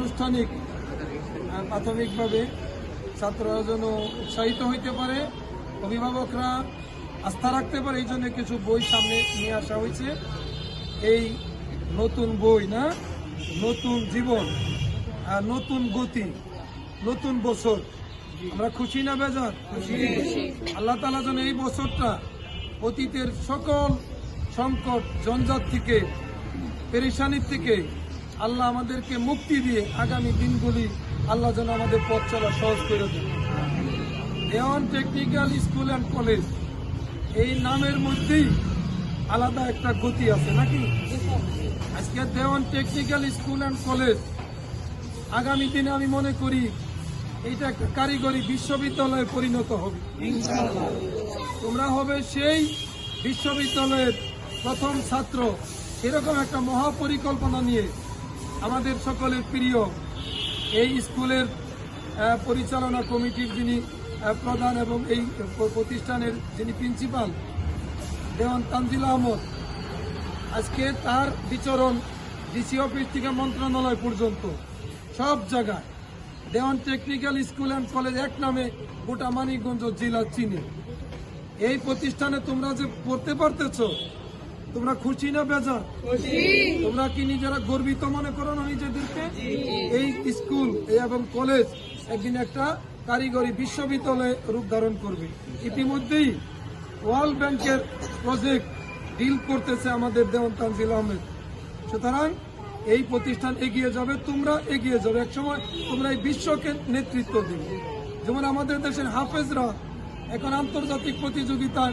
আনুষ্ঠানিক প্রাথমিকভাবে ছাত্ররা যেন উৎসাহিত হইতে পারে, অভিভাবকরা আস্থা রাখতে পারে, এই জন্য কিছু বই সামনে নিয়ে আসা হয়েছে। এই নতুন বই না, নতুন জীবন, নতুন গতি, নতুন বছর। আমরা খুশি না বেজার? খুশি। আল্লাহ তাআলা যেন এই বছরটা অতীতের সকল সংকট জঞ্জাট থেকে, পেরেশানির থেকে আল্লাহ আমাদেরকে মুক্তি দিয়ে আগামী দিনগুলি আল্লাহ যেন আমাদের পথ চলা সহজ করে দেন। দেওয়ান টেকনিক্যাল স্কুল অ্যান্ড কলেজ, এই নামের মধ্যেই আলাদা একটা গতি আছে নাকি? আজকে দেওয়ান টেকনিক্যাল স্কুল অ্যান্ড কলেজ আগামী দিনে আমি মনে করি এইটা একটা কারিগরি বিশ্ববিদ্যালয়ে পরিণত হবে। তোমরা হবে সেই বিশ্ববিদ্যালয়ের প্রথম ছাত্র। এরকম একটা মহাপরিকল্পনা নিয়ে আমাদের সকলের প্রিয় এই স্কুলের পরিচালনা কমিটির যিনি প্রধান এবং এই প্রতিষ্ঠানের যিনি প্রিন্সিপাল দেওয়ান তানজিল আহমদ, আজকে তার বিচরণ ডিসি অফিস থেকে মন্ত্রণালয় পর্যন্ত সব জায়গায় দেওয়ান টেকনিক্যাল স্কুল অ্যান্ড কলেজ এক নামে গোটা মানিকগঞ্জ জেলা চিনে। এই প্রতিষ্ঠানে তোমরা যে পড়তে পারতেছ, তোমরা খুশি না বেজার? তোমরা কি নিজেরা গর্বিত মনে করো না নিজেদেরকে? এই স্কুল এবং কলেজ একদিন একটা কারিগরি বিশ্ববিদ্যালয়ে রূপ ধারণ করবে। ইতিমধ্যেই ওয়ার্ল্ড ব্যাংকের প্রজেক্ট ডিল করতেছে আমাদের দেওয়ান তানজিল আহমেদ। সুতরাং এই প্রতিষ্ঠান এগিয়ে যাবে, তোমরা এগিয়ে যাবে। একসময় তোমরা এই বিশ্বকে নেতৃত্ব দেবে। যেমন আমাদের দেশের হাফেজরা এখন আন্তর্জাতিক প্রতিযোগিতায়